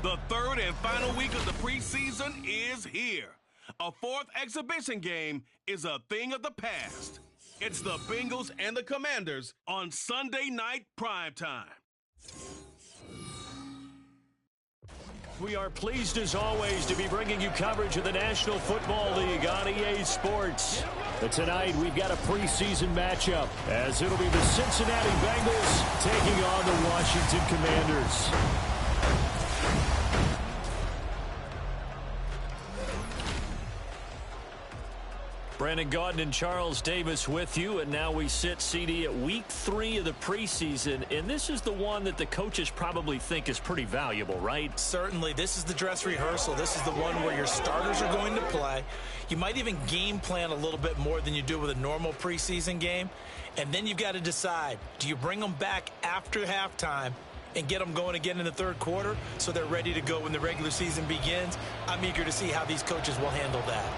The third and final week of the preseason is here. A fourth exhibition game is a thing of the past. It's the Bengals and the Commanders on Sunday night primetime. We are pleased as always to be bringing you coverage of the National Football League on EA Sports. But tonight we've got a preseason matchup as it'll be the Cincinnati Bengals taking on the Washington Commanders. Brandon Gaudin and Charles Davis with you, and now we sit, CD, at week 3 of the preseason, and this is the one that the coaches probably think is pretty valuable, right? Certainly. This is the dress rehearsal. This is the one where your starters are going to play. You might even game plan a little bit more than you do with a normal preseason game, and then you've got to decide, do you bring them back after halftime and get them going again in the third quarter so they're ready to go when the regular season begins? I'm eager to see how these coaches will handle that.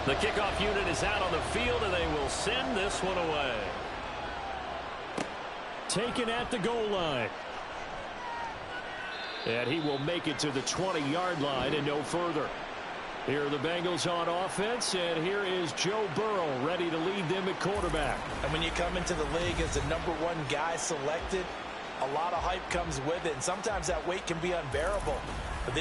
The kickoff unit is out on the field, and they will send this one away. Taken at the goal line. And he will make it to the 20-yard line and no further. Here are the Bengals on offense, and here is Joe Burrow ready to lead them at quarterback. And when you come into the league as the #1 guy selected, a lot of hype comes with it, and sometimes that weight can be unbearable. But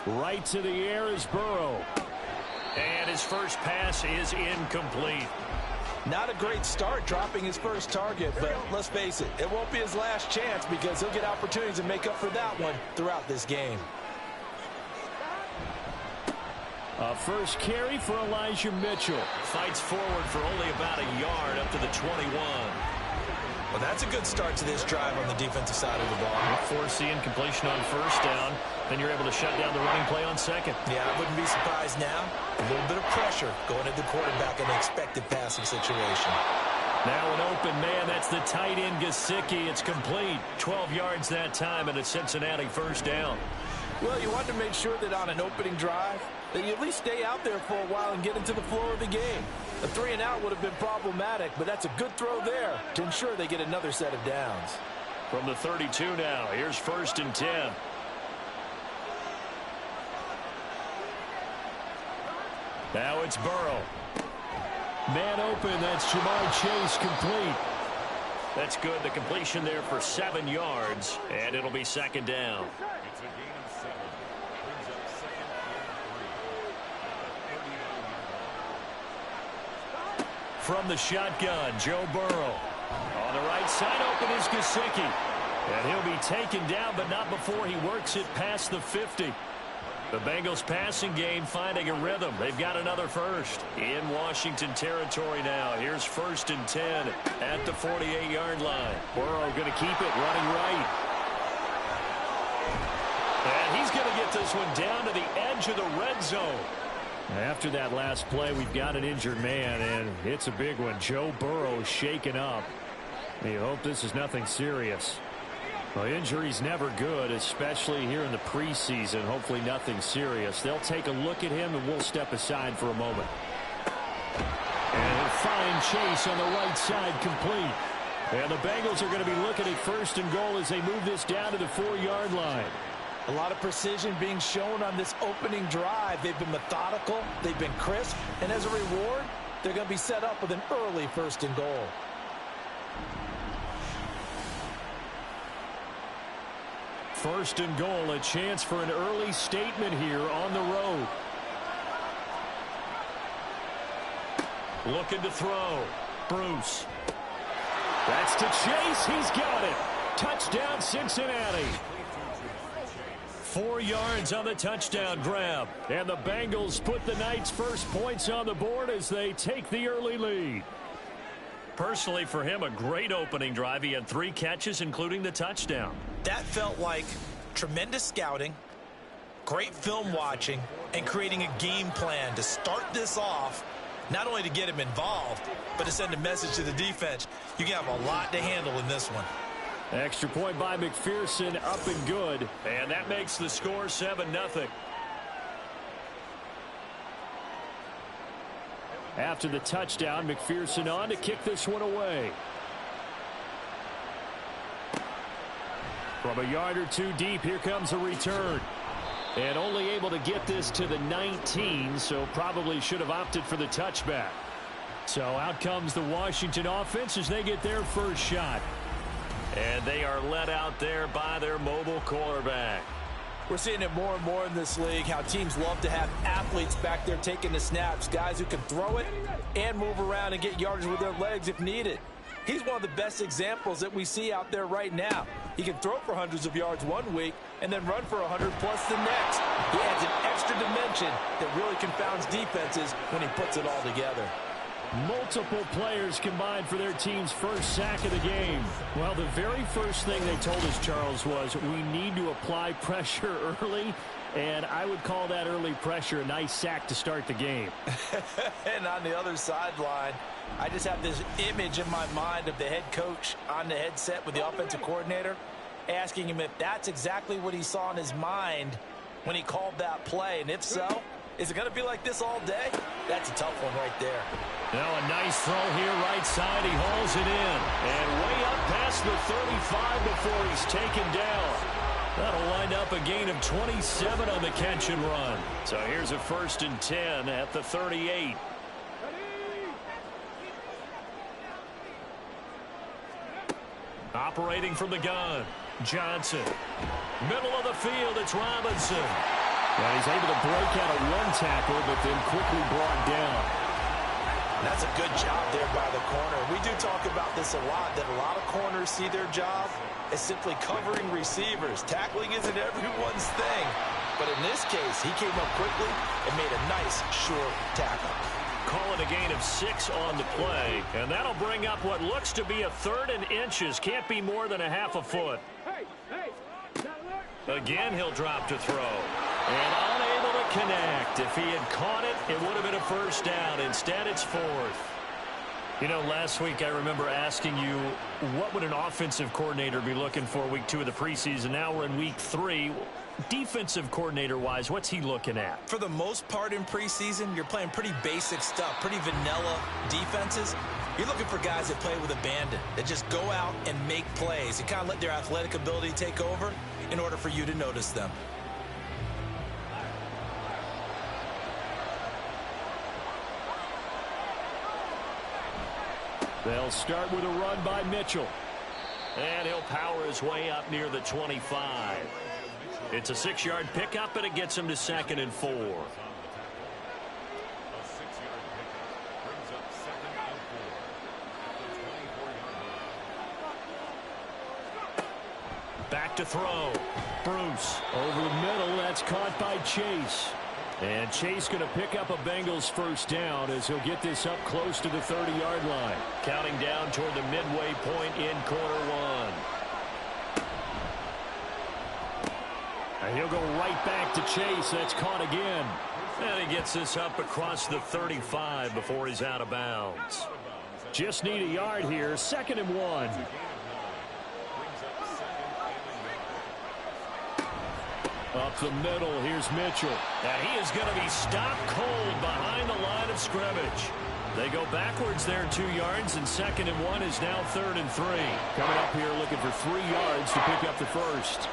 Right to the air is Burrow. And his first pass is incomplete. Not a great start dropping his first target, but let's face it, it won't be his last chance because he'll get opportunities to make up for that one throughout this game. A first carry for Elijah Mitchell. Fights forward for only about a yard up to the 21. Well, that's a good start to this drive on the defensive side of the ball. Forcing completion on first down. Then you're able to shut down the running play on second. Yeah, I wouldn't be surprised now. A little bit of pressure going at the quarterback in an expected passing situation. Now an open man. That's the tight end, Gesicki. It's complete. 12 yards that time, and a Cincinnati first down. Well, you want to make sure that on an opening drive, that you at least stay out there for a while and get into the flow of the game. A 3-and-out would have been problematic, but that's a good throw there to ensure they get another set of downs. From the 32 now, here's 1st and 10. Now it's Burrow. Man open, that's Jamar Chase complete. That's good. The completion there for 7 yards, and it'll be 2nd down. It's a gain of 7. Brings up 2nd and 3. From the shotgun, Joe Burrow. On the right side, open is Gesicki. And he'll be taken down, but not before he works it past the 50. The Bengals passing game finding a rhythm. They've got another first. In Washington territory now. Here's 1st and 10 at the 48-yard line. Burrow going to keep it running right. And he's going to get this one down to the edge of the red zone. After that last play, we've got an injured man, and it's a big one. Joe Burrow shaken up. You hope this is nothing serious. Well, injury's never good, especially here in the preseason. Hopefully nothing serious. They'll take a look at him, and we'll step aside for a moment. And a fine chase on the right side, complete. And the Bengals are going to be looking at 1st and goal as they move this down to the 4-yard line. A lot of precision being shown on this opening drive. They've been methodical, they've been crisp, and as a reward, they're going to be set up with an early 1st and goal. First and goal, a chance for an early statement here on the road. Looking to throw. Bruce. That's to Chase. He's got it. Touchdown, Cincinnati. 4 yards on the touchdown grab. And the Bengals put the Knights' first points on the board as they take the early lead. Personally, for him, a great opening drive. He had 3 catches, including the touchdown. That felt like tremendous scouting, great film watching, and creating a game plan to start this off, not only to get him involved, but to send a message to the defense. You can have a lot to handle in this one. Extra point by McPherson, up and good. And that makes the score 7-0. After the touchdown, McPherson on to kick this one away. From a yard or 2 deep, here comes a return. And only able to get this to the 19, so probably should have opted for the touchback. So out comes the Washington offense as they get their first shot. And they are let out there by their mobile quarterback. We're seeing it more and more in this league, how teams love to have athletes back there taking the snaps, guys who can throw it and move around and get yardage with their legs if needed. He's one of the best examples that we see out there right now. He can throw for hundreds of yards one week and then run for 100+ the next. He adds an extra dimension that really confounds defenses when he puts it all together. Multiple players combined for their team's first sack of the game. Well, the very first thing they told us, Charles, was we need to apply pressure early, and I would call that early pressure a nice sack to start the game. And on the other sideline, I just have this image in my mind of the head coach on the headset with the offensive coordinator asking him if that's exactly what he saw in his mind when he called that play, and if so, is it going to be like this all day? That's a tough one right there. Now a nice throw here, right side. He hauls it in. And way up past the 35 before he's taken down. That'll wind up a gain of 27 on the catch and run. So here's a 1st and 10 at the 38. Operating from the gun, Johnson. Middle of the field, it's Robinson. And he's able to break out of 1 tackle, but then quickly brought down. That's a good job there by the corner. We do talk about this a lot, that a lot of corners see their job as simply covering receivers. Tackling isn't everyone's thing. but in this case, he came up quickly and made a nice, short tackle. Call it a gain of 6 on the play, and that'll bring up what looks to be a 3rd and inches. Can't be more than a half a foot. Again, he'll drop to throw. And unable to connect. If he had caught it, it would have been a first down. Instead, it's 4th. You know, last week I remember asking you, what would an offensive coordinator be looking for week 2 of the preseason? Now we're in week 3. Defensive coordinator-wise, what's he looking at? For the most part in preseason, you're playing pretty basic stuff, pretty vanilla defenses. You're looking for guys that play with abandon, that just go out and make plays and kind of let their athletic ability take over in order for you to notice them. They'll start with a run by Mitchell. And he'll power his way up near the 25. It's a 6-yard pickup, and it gets him to 2nd and 4. A 6-yard pickup brings up 2nd and 4 at the 24-yard line. Back to throw. Bruce over the middle. That's caught by Chase. And Chase going to pick up a Bengals first down as he'll get this up close to the 30-yard line. Counting down toward the midway point in quarter 1. And he'll go right back to Chase. That's caught again. And he gets this up across the 35 before he's out of bounds. Just need a yard here. 2nd and 1. Up the middle, here's Mitchell. And he is going to be stopped cold behind the line of scrimmage. They go backwards there 2 yards, and 2nd and 1 is now 3rd and 3. Coming up here looking for 3 yards to pick up the first.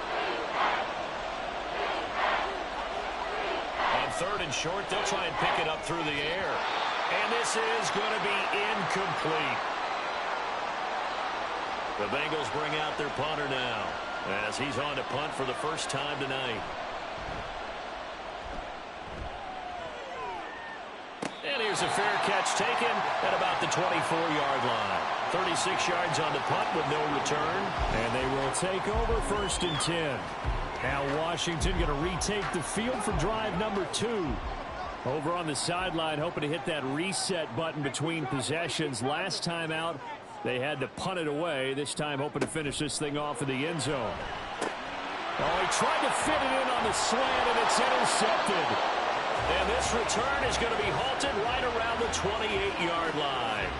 On 3rd and short, they'll try and pick it up through the air. And this is going to be incomplete. The Bengals bring out their punter now, as he's on to punt for the first time tonight. And here's a fair catch taken at about the 24-yard line. 36 yards on the punt with no return. And they will take over 1st and 10. Now Washington going to retake the field for drive number 2. Over on the sideline, hoping to hit that reset button between possessions. Last time out, they had to punt it away. This time hoping to finish this thing off in the end zone. Oh, he tried to fit it in on the slant, and it's intercepted. And this return is going to be halted right around the 28-yard line.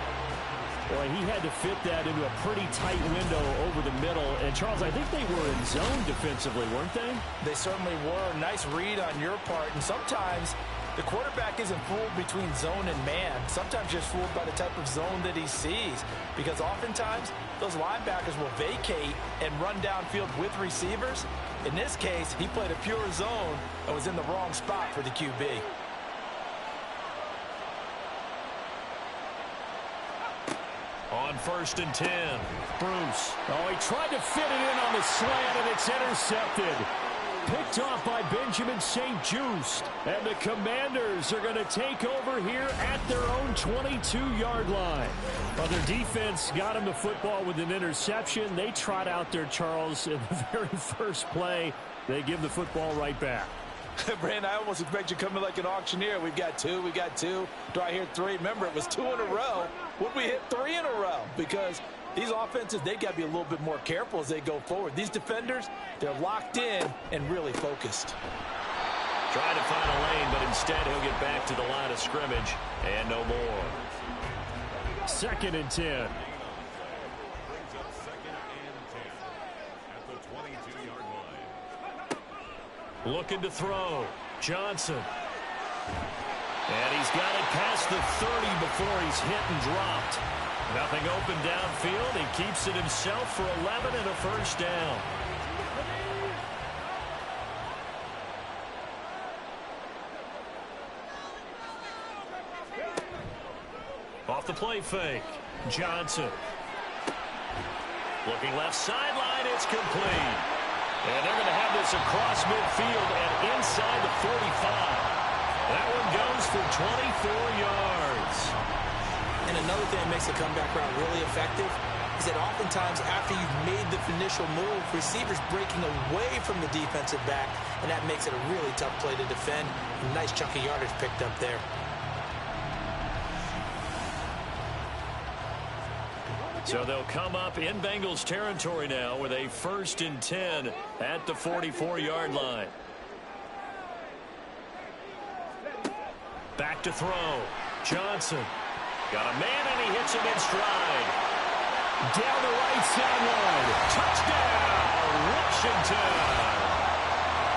Boy, he had to fit that into a pretty tight window over the middle. And, Charles, I think they were in zone defensively, weren't they? They certainly were. Nice read on your part. And sometimes the quarterback isn't fooled between zone and man. Sometimes just fooled by the type of zone that he sees. Because oftentimes, those linebackers will vacate and run downfield with receivers. In this case, he played a pure zone and was in the wrong spot for the QB. On 1st and 10, Bruce. Oh, he tried to fit it in on the slant, and it's intercepted. Picked off by Benjamin St. Juste. And the Commanders are going to take over here at their own 22-yard line. Well, their defense got him the football with an interception. They trot out there, Charles, in the very first play. They give the football right back. Brandon, I almost expect you coming like an auctioneer. We've got 2, we got 2. Do I hear 3? Remember, it was 2 in a row. Would we hit 3 in a row? Because these offenses, they got to be a little bit more careful as they go forward. These defenders, they're locked in and really focused. Trying to find a lane, but instead he'll get back to the line of scrimmage and no more. 2nd and 10. Brings up 2nd and 10 at the 22-yard line. Looking to throw. Johnson. And he's got it past the 30 before he's hit and dropped. Nothing open downfield. He keeps it himself for 11 and a first down. Off the play fake. Johnson. Looking left sideline. It's complete. And they're going to have this across midfield and inside the 45. That one goes for 24 yards. And another thing that makes the comeback route really effective is that oftentimes after you've made the initial move, receivers breaking away from the defensive back, and that makes it a really tough play to defend. A nice chunk of yardage picked up there. So they'll come up in Bengals territory now with a 1st and 10 at the 44-yard line. Back to throw. Johnson. Got a man, and he hits him in stride. Down the right sideline. Touchdown, Washington.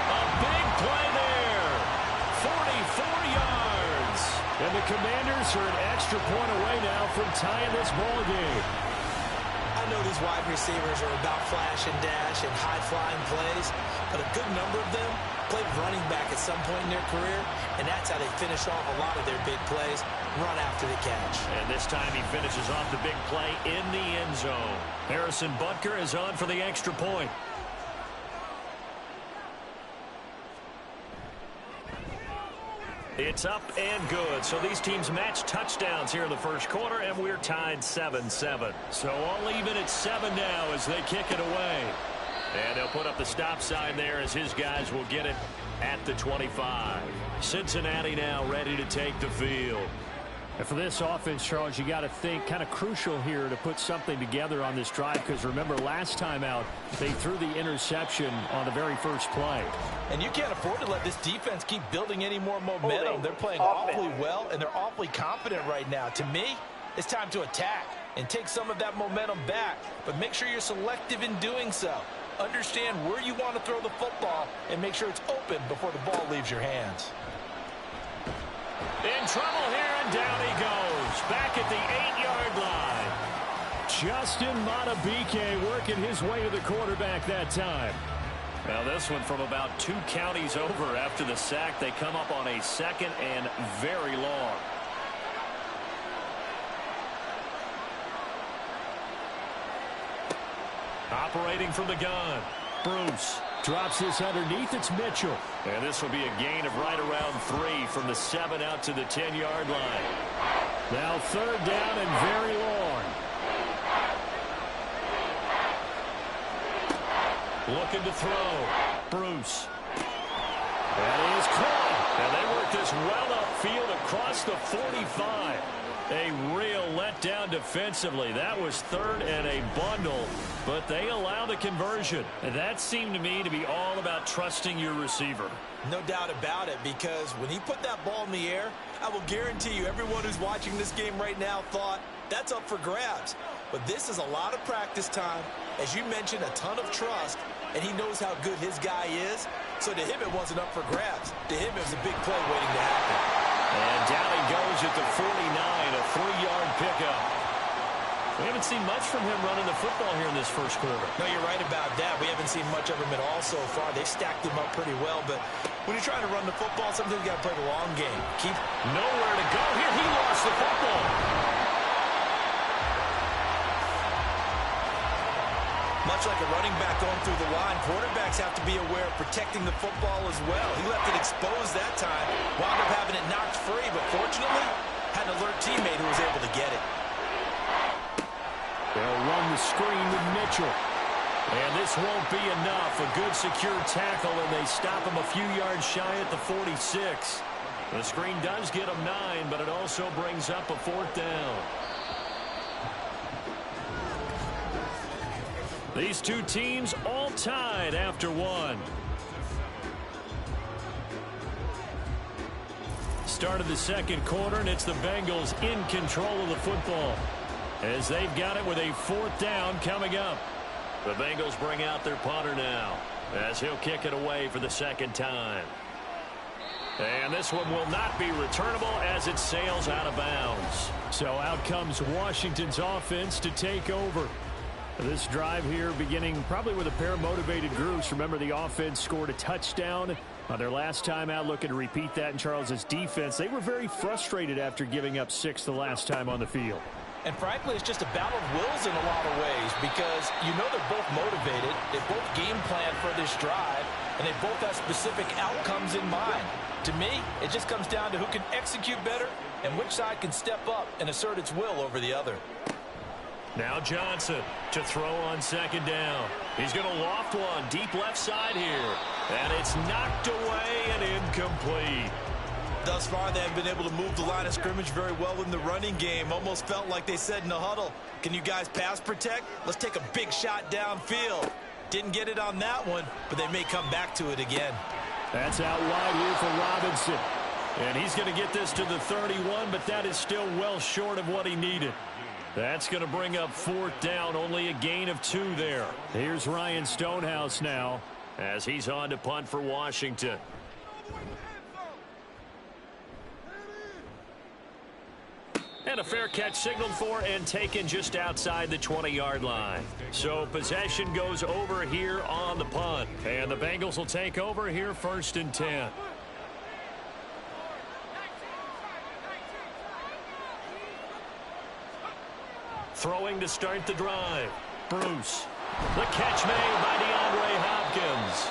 A big play there. 44 yards. And the Commanders are an extra point away now from tying this ball game. I know these wide receivers are about flash and dash and high-flying plays, but a good number of them played running back at some point in their career, and that's how they finish off a lot of their big plays, run after the catch. And this time he finishes off the big play in the end zone. Harrison Butker is on for the extra point. It's up and good. So these teams match touchdowns here in the first quarter, and we're tied 7-7. So all even at 7 now as they kick it away. And they'll put up the stop sign there as his guys will get it at the 25. Cincinnati now ready to take the field. And for this offense, Charles, you got to think kind of crucial here to put something together on this drive, because remember last time out they threw the interception on the very first play. And you can't afford to let this defense keep building any more momentum. They're playing awfully well, and they're awfully confident right now. To me, it's time to attack and take some of that momentum back, but make sure you're selective in doing so. Understand where you want to throw the football and make sure it's open before the ball leaves your hands. In trouble here, and down he goes. Back at the 8-yard line. Justin Madubuike working his way to the quarterback that time. Now this one from about 2 counties over after the sack. They come up on a 2nd and very long. Operating from the gun. Bruce. Drops this underneath. It's Mitchell. And this will be a gain of right around 3 from the 7 out to the 10-yard line. Now 3rd down and very long. Looking to throw. Bruce. That is caught. And they work this well upfield across the 45. A real letdown defensively. That was 3rd and a bundle, but they allow the conversion. And that seemed to me to be all about trusting your receiver. No doubt about it, because when he put that ball in the air, I will guarantee you everyone who's watching this game right now thought that's up for grabs. But this is a lot of practice time. As you mentioned, a ton of trust, and he knows how good his guy is. So to him, it wasn't up for grabs. To him, it was a big play waiting to happen. And down he goes at the 49, a 3-yard pickup. We haven't seen much from him running the football here in this first quarter. No, you're right about that. We haven't seen much of him at all so far. They've stacked him up pretty well, but when you're trying to run the football, sometimes you got to play the long game. Keep nowhere to go here. He lost the football. Much like a running back going through the line, quarterbacks have to be aware of protecting the football as well. He left it exposed that time, wound up having it knocked free, but fortunately, had an alert teammate who was able to get it. They'll run the screen with Mitchell. And this won't be enough. A good secure tackle, and they stop him a few yards shy at the 46. The screen does get him 9, but it also brings up a 4th down. These two teams all tied after 1. Start of the second quarter, and it's the Bengals in control of the football as they've got it with a 4th down coming up. The Bengals bring out their punter now as he'll kick it away for the 2nd time. And this one will not be returnable as it sails out of bounds. So out comes Washington's offense to take over. This drive here beginning probably with a pair of motivated groups. Remember, the offense scored a touchdown on their last time out. Looking to repeat that in Charles's defense. They were very frustrated after giving up 6 the last time on the field. And frankly, it's just a battle of wills in a lot of ways, because you know they're both motivated. They both game plan for this drive, and they both have specific outcomes in mind. To me, it just comes down to who can execute better and which side can step up and assert its will over the other. Now Johnson to throw on second down. He's going to loft one deep left side here. And it's knocked away and incomplete. Thus far, they have been able to move the line of scrimmage very well in the running game. Almost felt like they said in the huddle, can you guys pass protect? Let's take a big shot downfield. Didn't get it on that one, but they may come back to it again. That's out wide here for Robinson. And he's going to get this to the 31, but that is still well short of what he needed. That's going to bring up fourth down, only a gain of 2 there. Here's Ryan Stonehouse now as he's on to punt for Washington. And a fair catch signaled for and taken just outside the 20-yard line. So possession goes over here on the punt. And the Bengals will take over here 1st and 10. Throwing to start the drive. Bruce. The catch made by DeAndre Hopkins.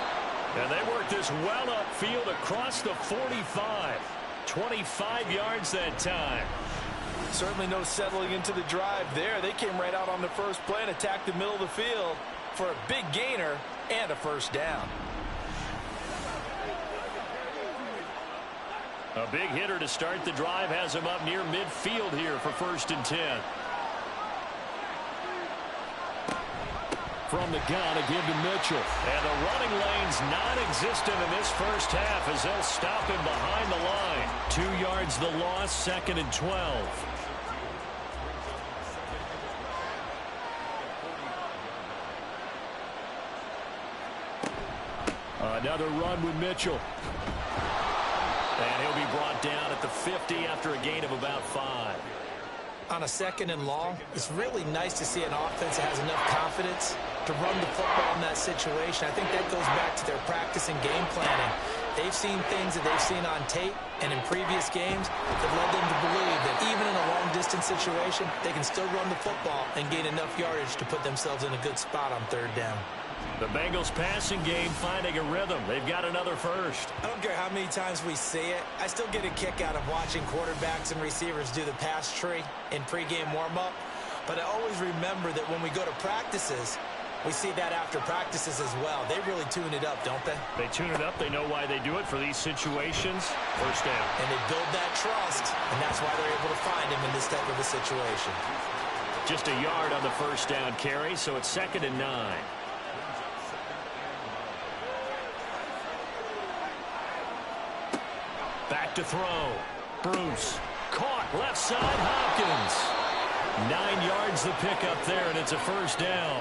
And they work this well upfield across the 45. 25 yards that time. Certainly no settling into the drive there. They came right out on the first play and attacked the middle of the field for a big gainer and a first down. A big hitter to start the drive has him up near midfield here for 1st and 10. From the gun, a give to Mitchell. And the running lane's non-existent in this first half as they'll stop him behind the line. 2 yards the loss, 2nd and 12. Another run with Mitchell. And he'll be brought down at the 50 after a gain of about 5. On a 2nd and long, it's really nice to see an offense that has enough confidence to run the football in that situation. I think that goes back to their practice and game planning. They've seen things that they've seen on tape and in previous games that led them to believe that even in a long-distance situation, they can still run the football and gain enough yardage to put themselves in a good spot on 3rd down. The Bengals passing game finding a rhythm. They've got another first. I don't care how many times we see it. I still get a kick out of watching quarterbacks and receivers do the pass tree in pregame warm-up. But I always remember that when we go to practices, we see that after practices as well. They really tune it up, don't they? They tune it up. They know why they do it for these situations. First down. And they build that trust, and that's why they're able to find him in this type of a situation. Just a yard on the first down carry, so it's 2nd and 9. Back to throw. Bruce. Caught left side. Hopkins. 9 yards the pickup there, and it's a first down.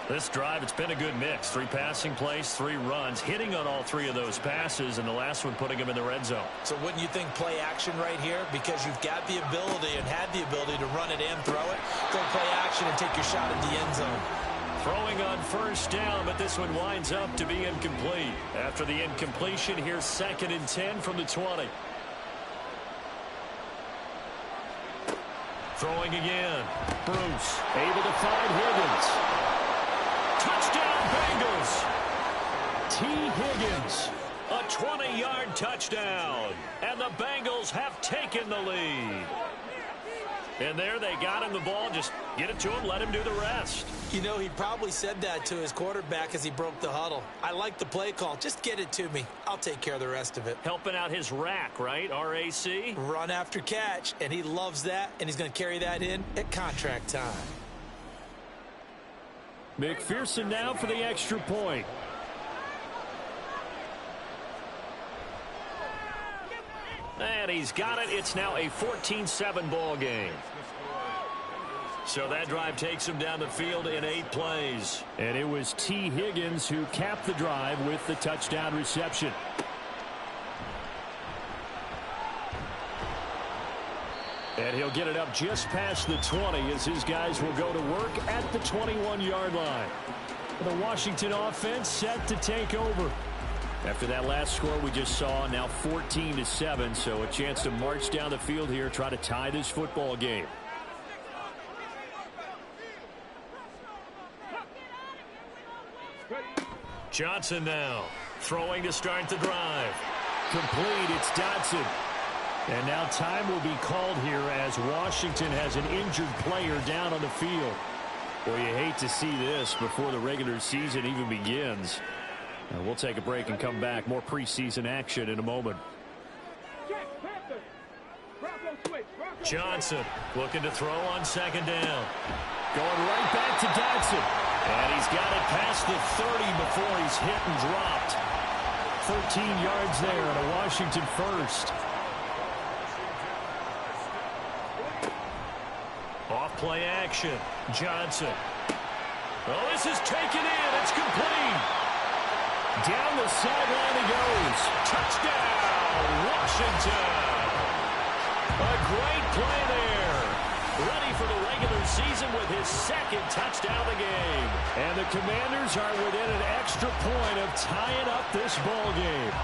This drive, it's been a good mix. 3 passing plays, 3 runs, hitting on all 3 of those passes, and the last one putting him in the red zone. So wouldn't you think play action right here? Because you've got the ability and had the ability to run it and throw it. Go play action and take your shot at the end zone. Throwing on first down, but this one winds up to be incomplete. After the incompletion, here's 2nd and 10 from the 20. Throwing again. Bruce able to find Higgins. Touchdown Bengals. T. Higgins. A 20-yard touchdown. And the Bengals have taken the lead. And there they got him the ball. Just get it to him, let him do the rest. You know, he probably said that to his quarterback as he broke the huddle. I like the play call. Just get it to me. I'll take care of the rest of it. Helping out his rack, right? RAC? Run after catch, and he loves that, and he's going to carry that in at contract time. McPherson now for the extra point. And he's got it. It's now a 14-7 ball game. So that drive takes him down the field in 8 plays. And it was T. Higgins who capped the drive with the touchdown reception. And he'll get it up just past the 20 as his guys will go to work at the 21-yard line. The Washington offense set to take over. After that last score we just saw, now 14-7, so a chance to march down the field here, try to tie this football game. Johnson now, throwing to start the drive. Complete, it's Dodson. And now time will be called here as Washington has an injured player down on the field. Well, you hate to see this before the regular season even begins. We'll take a break and come back. More preseason action in a moment. Johnson looking to throw on second down. Going right back to Dodson. And he's got it past the 30 before he's hit and dropped. 13 yards there and a Washington first. Off play action. Johnson. Oh, this is taken in. It's complete. Down the sideline he goes. Touchdown, Washington. A great play there. Ready for the regular season with his second touchdown of the game. And the Commanders are within an extra point of tying up this ball game.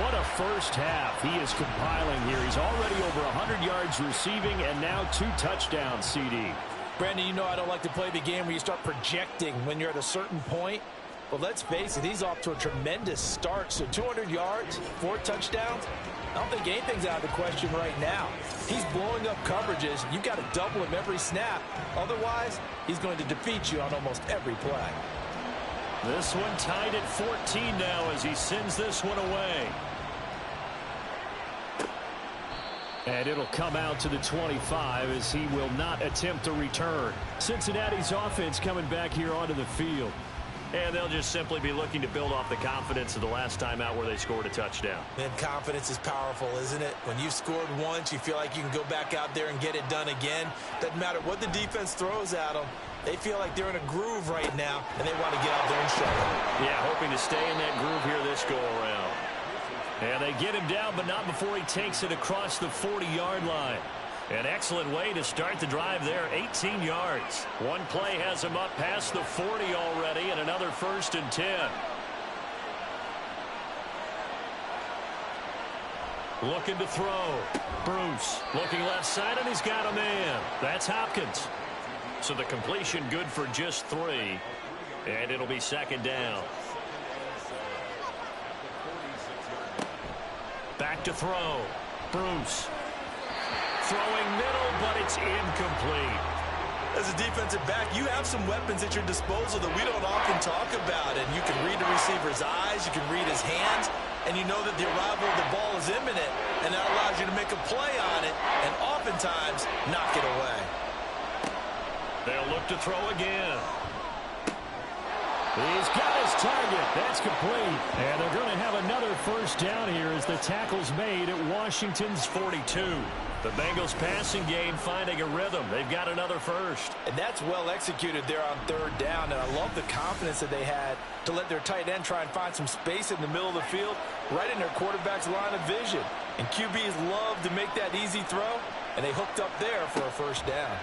What a first half he is compiling here. He's already over 100 yards receiving and now 2 touchdowns, CD. Brandon, you know I don't like to play the game where you start projecting when you're at a certain point. But let's face it, he's off to a tremendous start. So 200 yards, 4 touchdowns. I don't think anything's out of the question right now. He's blowing up coverages. You've got to double him every snap. Otherwise, he's going to defeat you on almost every play. This one tied at 14 now as he sends this one away. And it'll come out to the 25 as he will not attempt a return. Cincinnati's offense coming back here onto the field. And they'll just simply be looking to build off the confidence of the last time out where they scored a touchdown. And confidence is powerful, isn't it? When you've scored once, you feel like you can go back out there and get it done again. Doesn't matter what the defense throws at them. They feel like they're in a groove right now, and they want to get out there and show it. Yeah, hoping to stay in that groove here this go-around. And they get him down, but not before he takes it across the 40-yard line. An excellent way to start the drive there, 18 yards. One play has him up past the 40 already, and another 1st and 10. Looking to throw. Bruce looking left side, and he's got a man. That's Hopkins. So the completion good for just 3, and it'll be 2nd down. Back to throw. Bruce. Throwing middle, but it's incomplete. As a defensive back, you have some weapons at your disposal that we don't often talk about. And you can read the receiver's eyes, you can read his hands, and you know that the arrival of the ball is imminent. And that allows you to make a play on it and oftentimes knock it away. They'll look to throw again. He's got his target. That's complete. And they're going to have another 1st down here as the tackle's made at Washington's 42. The Bengals passing game finding a rhythm. They've got another 1st. And that's well executed there on 3rd down. And I love the confidence that they had to let their tight end try and find some space in the middle of the field, right in their quarterback's line of vision. And QBs love to make that easy throw, and they hooked up there for a 1st down.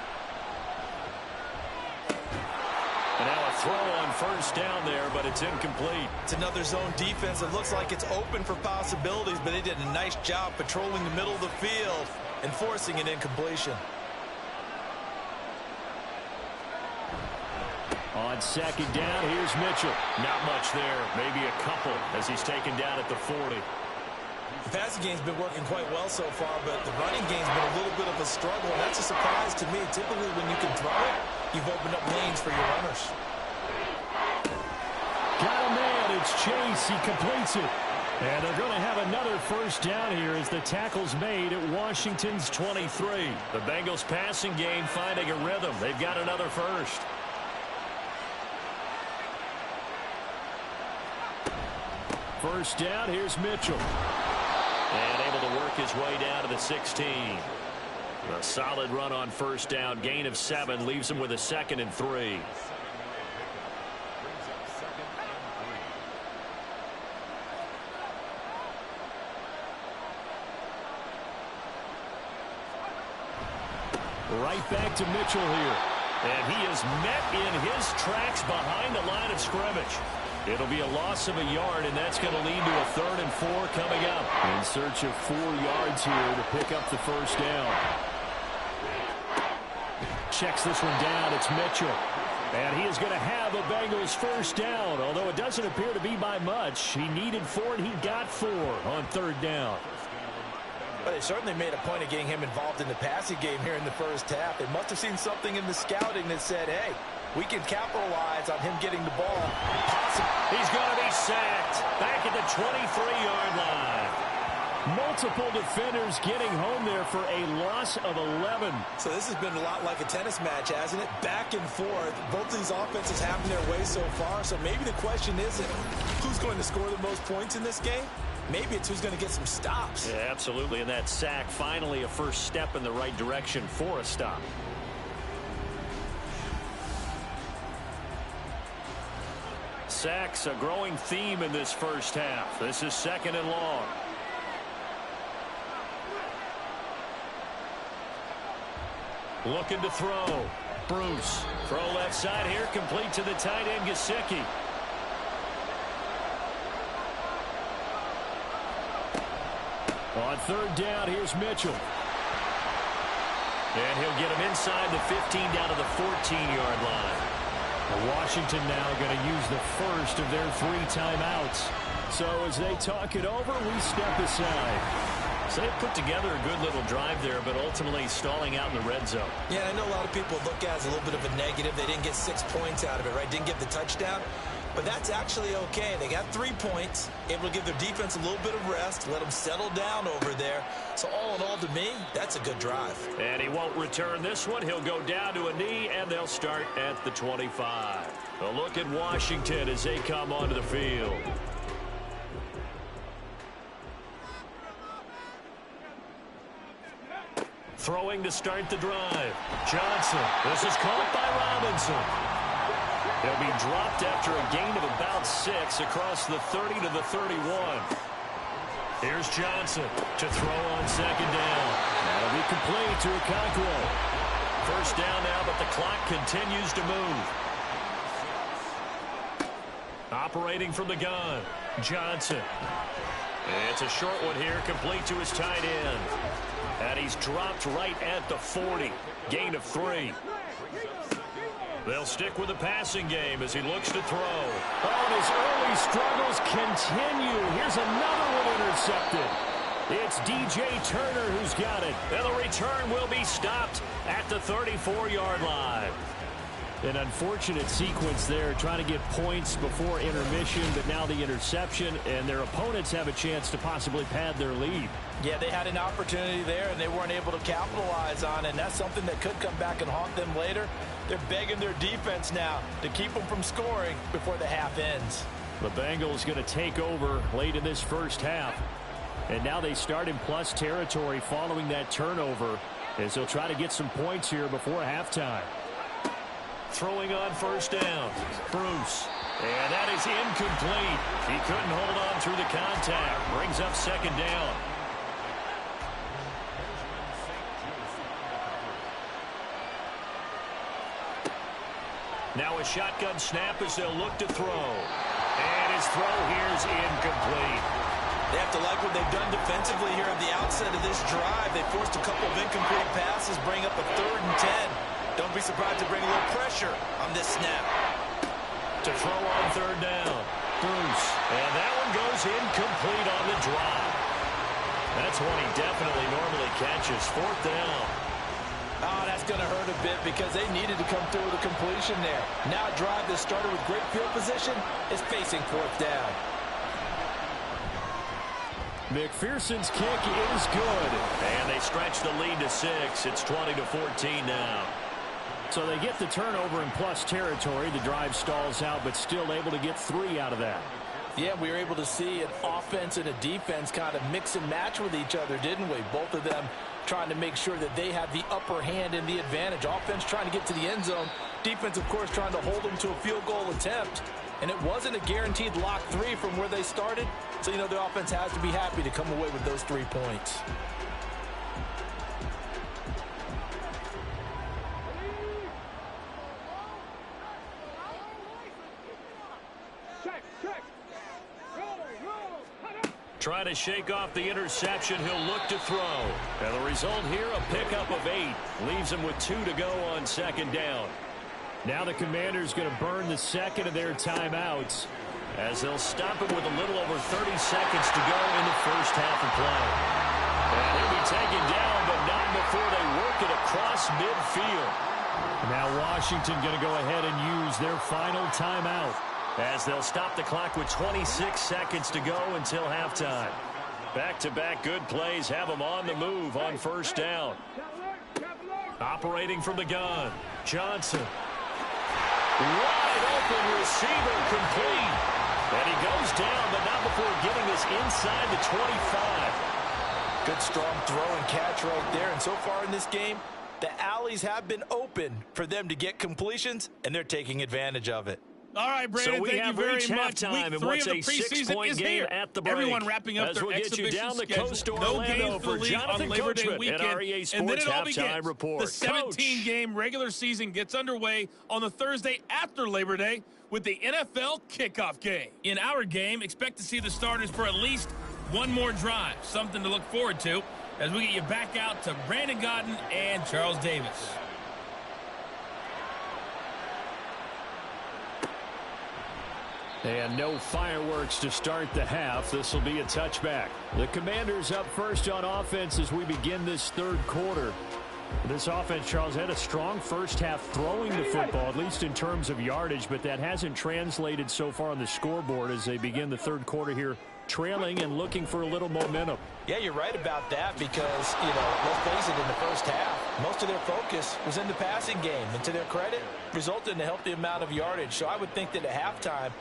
And now a throw on 1st down there, but it's incomplete. It's another zone defense. It looks like it's open for possibilities, but they did a nice job patrolling the middle of the field and forcing an incompletion. On 2nd down, here's Mitchell. Not much there. Maybe a couple as he's taken down at the 40. The passing game's been working quite well so far, but the running game's been a little bit of a struggle, and that's a surprise to me. Typically, when you can throw it, you've opened up lanes for your runners. Got a man. It's Chase. He completes it. And they're going to have another 1st down here as the tackle's made at Washington's 23. The Bengals passing game finding a rhythm. They've got another 1st. First down, here's Mitchell. And able to work his way down to the 16. A solid run on 1st down. Gain of 7 leaves him with a 2nd and 3. Right back to Mitchell here. And he is met in his tracks behind the line of scrimmage. It'll be a loss of a yard, and that's going to lead to a 3rd and 4 coming up. In search of 4 yards here to pick up the 1st down. Checks this one down. It's Mitchell. And he is going to have a Bengals first down, although it doesn't appear to be by much. He needed 4, and he got 4 on 3rd down. Well, they certainly made a point of getting him involved in the passing game here in the first half. They must have seen something in the scouting that said, hey, we can capitalize on him getting the ball. He's going to be sacked back at the 23-yard line. Multiple defenders getting home there for a loss of 11. So this has been a lot like a tennis match, hasn't it? Back and forth. Both of these offenses having their way so far. So maybe the question isn't who's going to score the most points in this game. Maybe it's who's going to get some stops. Yeah, absolutely. And that sack, finally a first step in the right direction for a stop. Sacks, a growing theme in this first half. This is 2nd and long. Looking to throw. Bruce. Throw left side here, complete to the tight end, Gesicki. On 3rd down, here's Mitchell. And he'll get him inside the 15 down to the 14-yard line. Washington now going to use the first of their 3 timeouts. So as they talk it over, we step aside. So they put together a good little drive there, but ultimately stalling out in the red zone. Yeah, I know a lot of people look at it as a little bit of a negative. They didn't get 6 points out of it, right? Didn't get the touchdown. But that's actually okay. They got 3 points, able to give their defense a little bit of rest, let them settle down over there. So all in all, to me, that's a good drive. And he won't return this one. He'll go down to a knee, and they'll start at the 25. A look at Washington as they come onto the field. Throwing to start the drive. Johnson. This is caught by Robinson. He'll be dropped after a gain of about 6 across the 30 to the 31. Here's Johnson to throw on 2nd down. That'll be complete to Okonkwo. First down now, but the clock continues to move. Operating from the gun. Johnson. It's a short one here, complete to his tight end. And he's dropped right at the 40. Gain of 3. They'll stick with the passing game as he looks to throw. Oh, and his early struggles continue. Here's another one intercepted. It's DJ Turner who's got it. And the return will be stopped at the 34-yard line. An unfortunate sequence there, trying to get points before intermission, but now the interception, and their opponents have a chance to possibly pad their lead. Yeah, they had an opportunity there, and they weren't able to capitalize on it, and that's something that could come back and haunt them later. They're begging their defense now to keep them from scoring before the half ends. The Bengals going to take over late in this first half, and now they start in plus territory following that turnover as they'll try to get some points here before halftime. Throwing on first down. Bruce. And that is incomplete. He couldn't hold on through the contact. Brings up 2nd down. Now a shotgun snap as they'll look to throw. And his throw here is incomplete. They have to like what they've done defensively here at the outset of this drive. They forced a couple of incomplete passes, bring up a 3rd and 10. Don't be surprised to bring a little pressure on this snap. To throw on 3rd down. Bruce. And that one goes incomplete on the drop. That's one he definitely normally catches. 4th down. Oh, that's going to hurt a bit because they needed to come through with a completion there. Now a drive that started with great field position is facing 4th down. McPherson's kick is good. And they stretch the lead to 6. It's 20-14 now. So they get the turnover in plus territory. The drive stalls out, but still able to get 3 out of that. Yeah, we were able to see an offense and a defense kind of mix and match with each other, didn't we? Both of them trying to make sure that they have the upper hand and the advantage. Offense trying to get to the end zone. Defense, of course, trying to hold them to a field goal attempt. And it wasn't a guaranteed lock 3 from where they started. So, you know, the offense has to be happy to come away with those 3 points. Trying to shake off the interception. He'll look to throw. And the result here, a pickup of 8. Leaves him with 2 to go on 2nd down. Now the Commanders going to burn the second of their timeouts as they'll stop it with a little over 30 seconds to go in the first half of play. And he'll be taken down, but not before they work it across midfield. Now Washington going to go ahead and use their final timeout, as they'll stop the clock with 26 seconds to go until halftime. Back-to-back good plays have them on the move on first down. Operating from the gun, Johnson. Wide open receiver complete. And he goes down, but not before getting this inside the 25. Good strong throw and catch right there. And so far in this game, the alleys have been open for them to get completions, and they're taking advantage of it. All right, Brandon, so we thank you very much. Week 3 of the preseason is here. At the break. Everyone wrapping up as their we'll get you down the coast to Orlando for Jonathan Coachman at our EA Sports and then it all Halftime begins. Report. The 17-game regular season gets underway on the Thursday after Labor Day with the NFL kickoff game. In our game, expect to see the starters for at least one more drive, something to look forward to as we get you back out to Brandon Godden and Charles Davis. And no fireworks to start the half. This will be a touchback. The Commanders up first on offense as we begin this third quarter. This offense, Charles, had a strong first half throwing the football, at least in terms of yardage, but that hasn't translated so far on the scoreboard as they begin the third quarter here, trailing and looking for a little momentum. Yeah, you're right about that because, let's face it, in the first half, most of their focus was in the passing game. And to their credit, resulted in a healthy amount of yardage. So I would think that at halftime,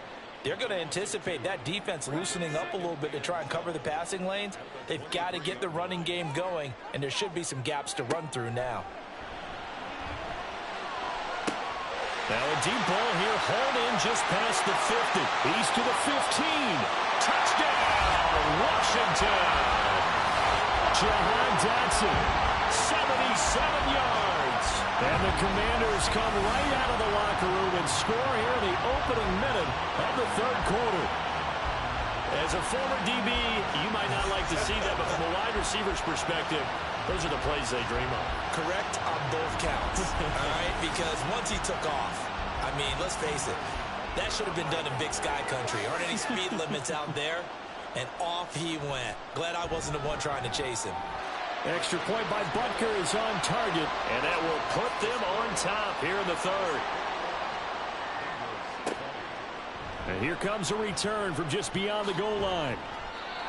they're going to anticipate that defense loosening up a little bit to try and cover the passing lanes. They've got to get the running game going, and there should be some gaps to run through now. Now a deep ball here, hauled in just past the 50. He's to the 15. Touchdown, Washington. Jahan Dotson, 77 yards. And the Commanders come right out of the locker room and score here in the opening minute of the third quarter. As a former DB, you might not like to see that, but from a wide receiver's perspective, those are the plays they dream of. Correct on both counts, all right? Because once he took off, I mean, let's face it, that should have been done in Big Sky Country. Aren't any speed limits out there? And off he went. Glad I wasn't the one trying to chase him. Extra point by Butker is on target. And that will put them on top here in the third. And here comes a return from just beyond the goal line.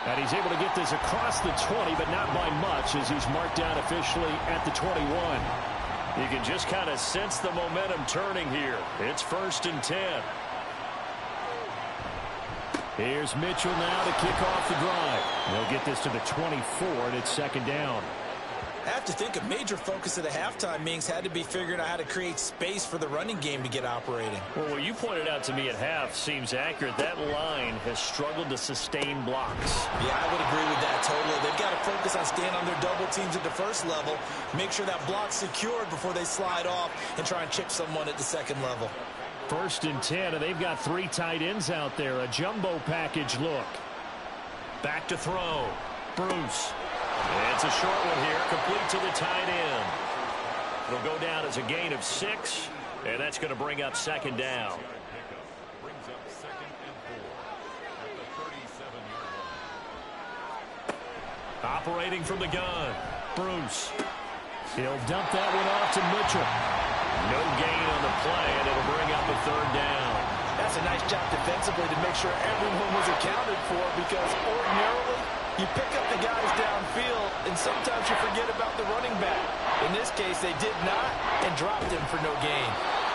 And he's able to get this across the 20, but not by much as he's marked down officially at the 21. You can just kind of sense the momentum turning here. It's 1st and 10. Here's Mitchell now to kick off the drive. They'll get this to the 24, and it's 2nd down. I have to think a major focus of the halftime meetings had to be figuring out how to create space for the running game to get operating. Well, what you pointed out to me at half seems accurate. That line has struggled to sustain blocks. Yeah, I would agree with that totally. They've got to focus on staying on their double teams at the first level, make sure that block's secured before they slide off and try and chip someone at the second level. 1st and 10, and they've got 3 tight ends out there. A jumbo package look. Back to throw. Bruce. It's a short one here, complete to the tight end. It'll go down as a gain of 6, and that's going to bring up 2nd down. Brings up 2nd and 4 at the 37-yard line. Operating from the gun, Bruce. He'll dump that one off to Mitchell. No gain on the play, and it'll bring up a 3rd down. That's a nice job defensively to make sure everyone was accounted for because ordinarily you pick up the guys downfield and sometimes you forget about the running back. In this case, they did not and dropped him for no gain.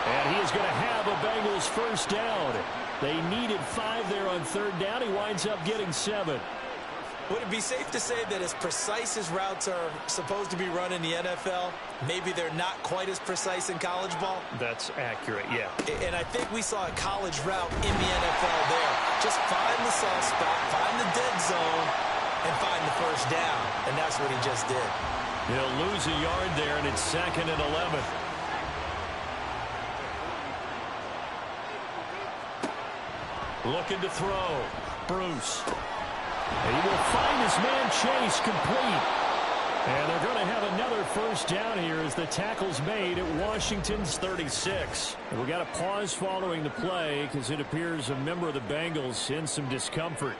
And he is going to have a Bengals 1st down. They needed 5 there on 3rd down. He winds up getting 7. Would it be safe to say that as precise as routes are supposed to be run in the NFL, maybe they're not quite as precise in college ball? That's accurate, yeah. And I think we saw a college route in the NFL there. Just find the soft spot, find the dead zone, and find the 1st down. And that's what he just did. He'll lose a yard there, and it's 2nd and 11. Looking to throw. Bruce. And he will find his man Chase complete. And they're going to have another first down here as the tackle's made at Washington's 36. And we got a pause following the play because it appears a member of the Bengals in some discomfort.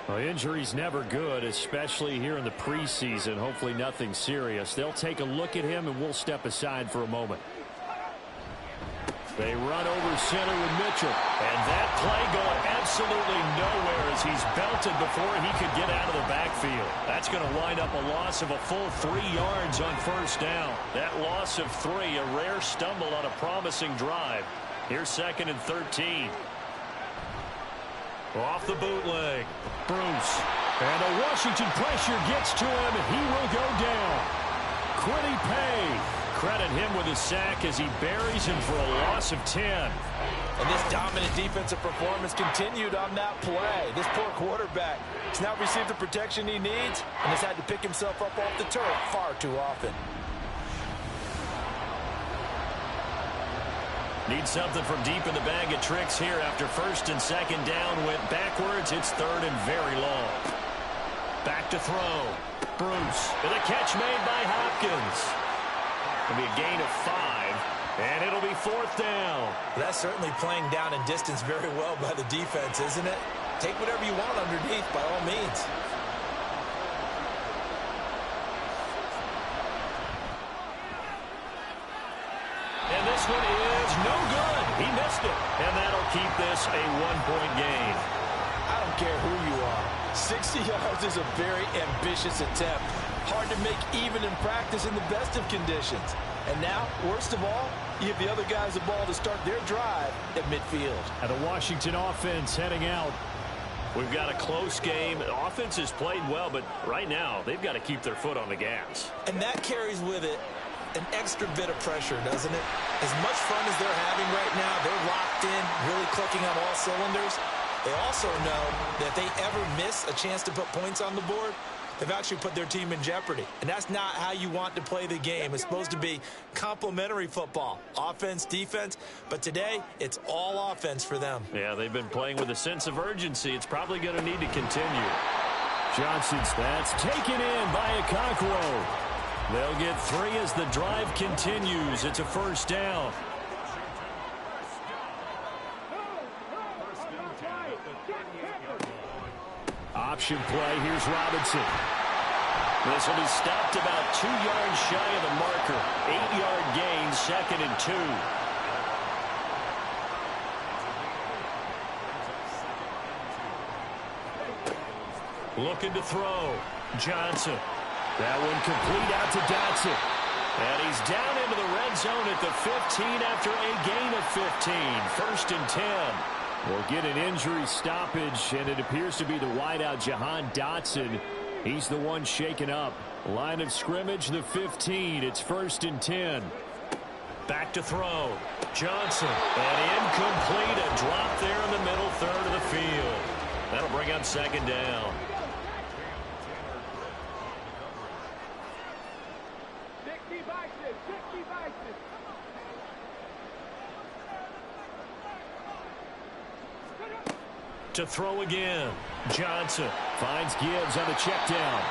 Well, injury's never good, especially here in the preseason. Hopefully nothing serious. They'll take a look at him, and we'll step aside for a moment. They run over center with Mitchell. And that play going absolutely nowhere as he's belted before he could get out of the backfield. That's going to wind up a loss of a full 3 yards on first down. That loss of 3, a rare stumble on a promising drive. Here's 2nd and 13. Off the bootleg. Bruce. And the Washington pressure gets to him, and he will go down. Quiddy Pay. Credit him with a sack as he buries him for a loss of 10. And this dominant defensive performance continued on that play. This poor quarterback has now received the protection he needs and has had to pick himself up off the turf far too often. Need something from deep in the bag of tricks here after 1st and 2nd down went backwards. It's 3rd and very long. Back to throw. Bruce with a catch made by Hopkins. It'll be a gain of 5, and it'll be 4th down. That's certainly playing down in distance very well by the defense, isn't it? Take whatever you want underneath by all means. And this one is no good. He missed it. And that'll keep this a 1-point gain. I don't care who you are. 60 yards is a very ambitious attempt. Hard to make even in practice in the best of conditions. And now, worst of all, you give the other guys the ball to start their drive at midfield. And the Washington offense heading out. We've got a close game. The offense has played well, but right now, they've got to keep their foot on the gas. And that carries with it an extra bit of pressure, doesn't it? As much fun as they're having right now, they're locked in, really clicking on all cylinders. They also know that if they ever miss a chance to put points on the board, they've actually put their team in jeopardy. And that's not how you want to play the game. It's supposed to be complementary football, offense, defense. But today, it's all offense for them. Yeah, they've been playing with a sense of urgency. It's probably going to need to continue. Johnson's that's taken in by Okonkwo. They'll get 3 as the drive continues. It's a 1st down. Option play. Here's Robinson. This will be stopped about 2 yards shy of the marker. 8-yard gain, 2nd and 2. Looking to throw. Johnson. That one complete out to Dotson. And he's down into the red zone at the 15 after a gain of 15. 1st and 10. We'll get an injury stoppage, and it appears to be the wideout, Jahan Dotson. He's the one shaken up. Line of scrimmage, the 15. It's 1st and 10. Back to throw. Johnson. And incomplete. A drop there in the middle third of the field. That'll bring up 2nd down. To throw again. Johnson finds Gibbs on the check down.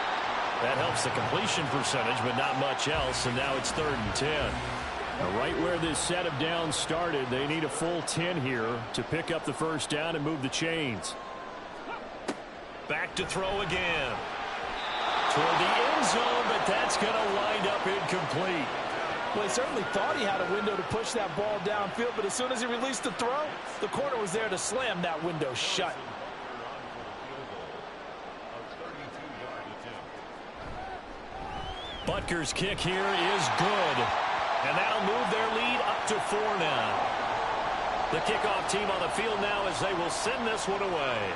That helps the completion percentage, but not much else, and now it's 3rd and 10. Now, right where this set of downs started, they need a full 10 here to pick up the 1st down and move the chains. Back to throw again. Toward the end zone, but that's going to wind up incomplete. Well, he certainly thought he had a window to push that ball downfield, but as soon as he released the throw, the corner was there to slam that window shut. Butker's kick here is good. And that'll move their lead up to 4 now. The kickoff team on the field now as they will send this one away.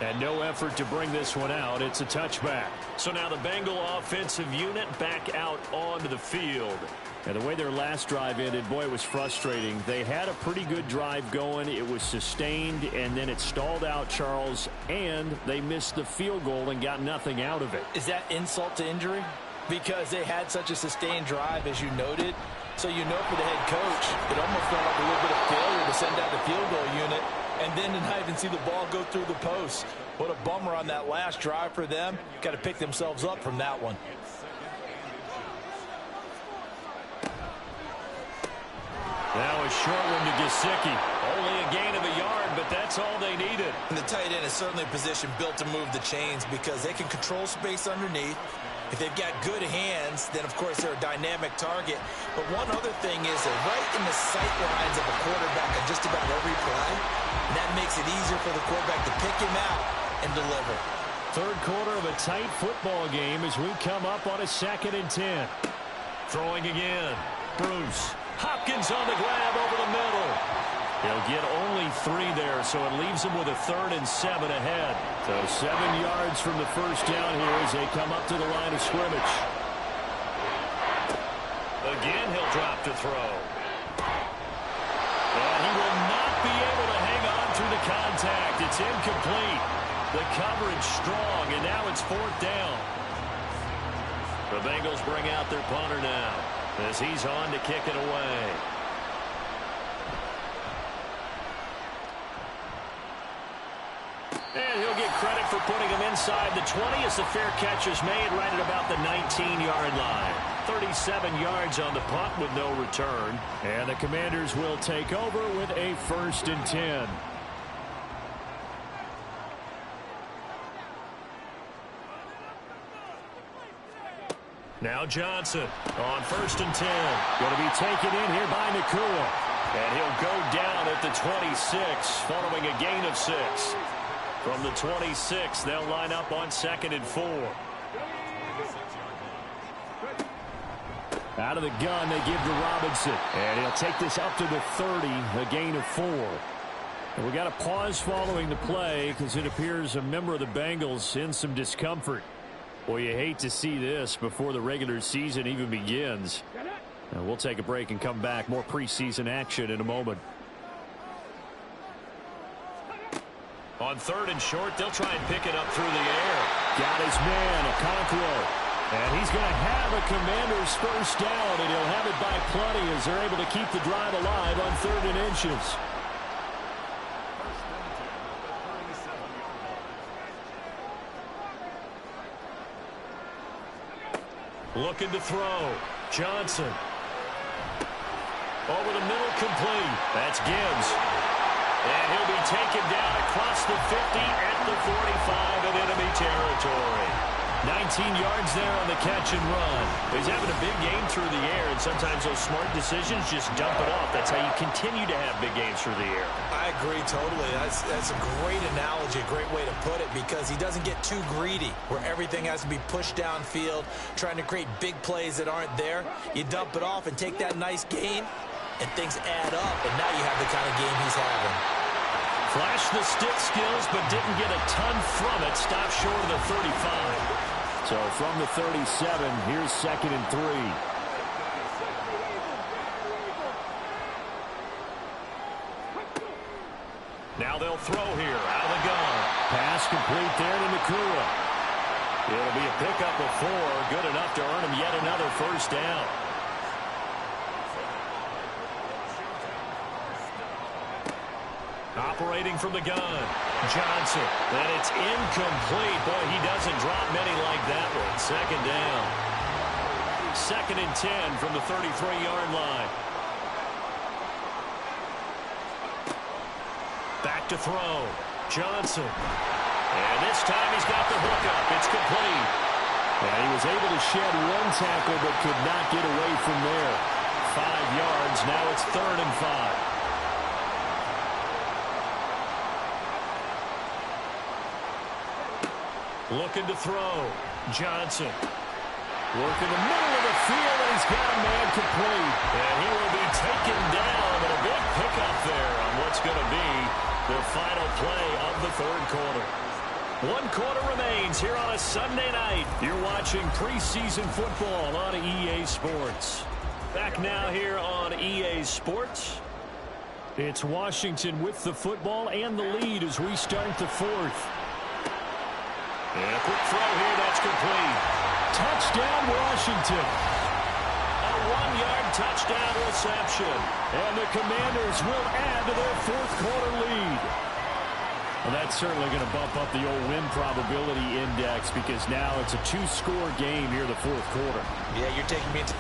And no effort to bring this one out. It's a touchback. So now the Bengal offensive unit back out onto the field. And the way their last drive ended, boy, it was frustrating. They had a pretty good drive going. It was sustained, and then it stalled out, Charles, and they missed the field goal and got nothing out of it. Is that insult to injury? Because they had such a sustained drive, as you noted. So you know for the head coach, it almost felt like a little bit of failure to send out the field goal unit and then to not even see the ball go through the post. What a bummer on that last drive for them. Got to pick themselves up from that one. Now a short one to Gesicki. Only a gain of a yard, but that's all they needed. And the tight end is certainly a position built to move the chains because they can control space underneath. If they've got good hands, then, of course, they're a dynamic target. But one other thing is they're right in the sight lines of a quarterback on just about every play. And that makes it easier for the quarterback to pick him out and deliver. Third quarter of a tight football game as we come up on a 2nd and 10. Throwing again. Bruce. Hopkins on the grab over the middle. He'll get only 3 there, so it leaves him with a 3rd and 7 ahead. So 7 yards from the first down here as they come up to the line of scrimmage. Again, he'll drop to throw. And he will not be able to hang on through the contact. It's incomplete. The coverage strong, and now it's 4th down. The Bengals bring out their punter now as he's on to kick it away. And he'll get credit for putting him inside the 20 as the fair catch is made right at about the 19-yard line. 37 yards on the punt with no return. And the Commanders will take over with a 1st and 10. Now Johnson on 1st and 10. Going to be taken in here by Nakua. And he'll go down at the 26 following a gain of 6. From the 26, they'll line up on 2nd and 4. Out of the gun, they give to Robinson. And he'll take this up to the 30, a gain of 4. And we got a pause following the play because it appears a member of the Bengals in some discomfort. Well, you hate to see this before the regular season even begins. And we'll take a break and come back. More preseason action in a moment. On 3rd and short, they'll try and pick it up through the air. Got his man, Okonkwo. And he's going to have a Commander's first down, and he'll have it by plenty as they're able to keep the drive alive on 3rd and inches. Looking to throw. Johnson. Over the middle, complete. That's Gibbs. And he'll be taken down across the 50 at the 45 in enemy territory. 19 yards there on the catch and run. He's having a big game through the air, and sometimes those smart decisions just dump it off. That's how you continue to have big games through the air. I agree totally. That's a great analogy, a great way to put it, because he doesn't get too greedy where everything has to be pushed downfield, trying to create big plays that aren't there. You dump it off and take that nice gain, and things add up, and now you have the kind of game he's having. Flashed the stick skills, but didn't get a ton from it. Stopped short of the 35. So from the 37, here's 2nd and 3. Now they'll throw here out of the gun. Pass complete there to Nakua. It'll be a pickup of 4. Good enough to earn him yet another first down. Operating from the gun. Johnson. And it's incomplete. Boy, he doesn't drop many like that one. 2nd down. 2nd and 10 from the 33-yard line. Back to throw. Johnson. And this time he's got the hook up. It's complete. And he was able to shed 1 tackle but could not get away from there. 5 yards. Now it's 3rd and 5. Looking to throw. Johnson. Working the middle of the field, and he's got a man complete. And he will be taken down, and a big pickup there on what's going to be the final play of the 3rd quarter. 1 quarter remains here on a Sunday night. You're watching preseason football on EA Sports. Back now here on EA Sports. It's Washington with the football and the lead as we start the 4th. And a quick throw here, that's complete. Touchdown, Washington. A 1-yard touchdown reception. And the Commanders will add to their 4th quarter lead. Well, that's certainly going to bump up the old win probability index because now it's a 2-score game here in the fourth quarter. Yeah, you're taking me into...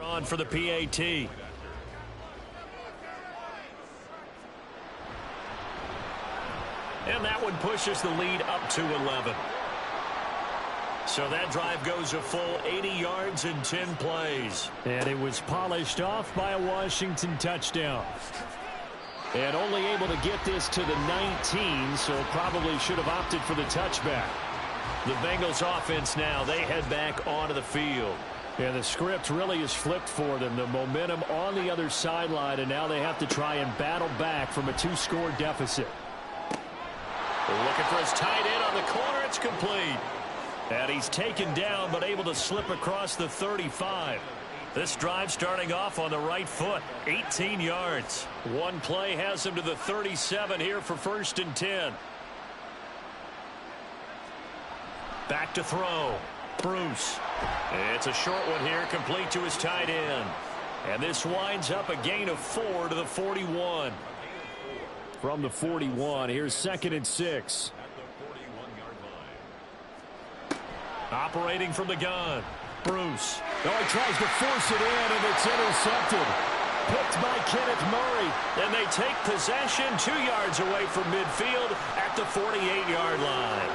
On for the PAT. And that one pushes the lead up to 11. So that drive goes a full 80 yards in 10 plays. And it was polished off by a Washington touchdown. And only able to get this to the 19, so probably should have opted for the touchback. The Bengals offense now, they head back onto the field. And the script really is flipped for them. The momentum on the other sideline, and now they have to try and battle back from a 2-score deficit. Looking for his tight end on the corner. It's complete. And he's taken down, but able to slip across the 35. This drive starting off on the right foot. 18 yards. One play has him to the 37 here for 1st and 10. Back to throw. Bruce. It's a short one here, complete to his tight end. And this winds up a gain of 4 to the 41. From the 41, here's 2nd and 6. Operating from the gun. Bruce. Oh, he tries to force it in, and it's intercepted. Picked by Kenneth Murray. And they take possession 2 yards away from midfield at the 48-yard line.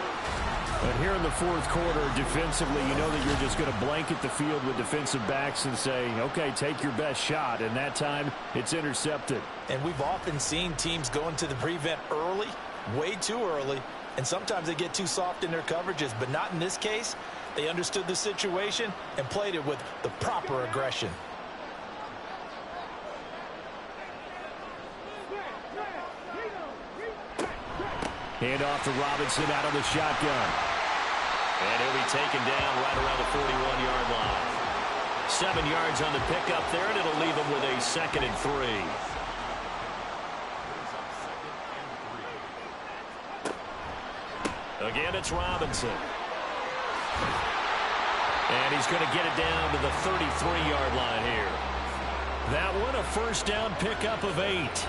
But here in the fourth quarter, defensively, you know that you're just going to blanket the field with defensive backs and say, okay, take your best shot. And that time, it's intercepted. And we've often seen teams go into the prevent early, way too early, And sometimes they get too soft in their coverages, but not in this case. They understood the situation and played it with the proper aggression. Hand off to Robinson out of the shotgun. And he'll be taken down right around the 41-yard line. 7 yards on the pickup there, and it'll leave him with a 2nd and 3. Again, it's Robinson. And he's going to get it down to the 33-yard line here. That one, a first down pickup of 8.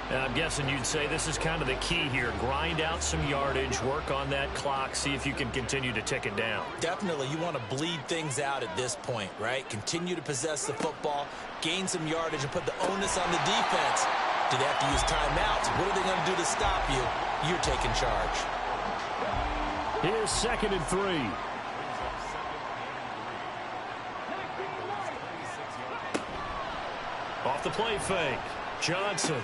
I'm guessing you'd say this is kind of the key here. Grind out some yardage, work on that clock, see if you can continue to tick it down. Definitely, you want to bleed things out at this point, right? Continue to possess the football, gain some yardage, and put the onus on the defense. Do they have to use timeouts? What are they going to do to stop you? You're taking charge. Here's 2nd and 3. Off the play fake. Johnson.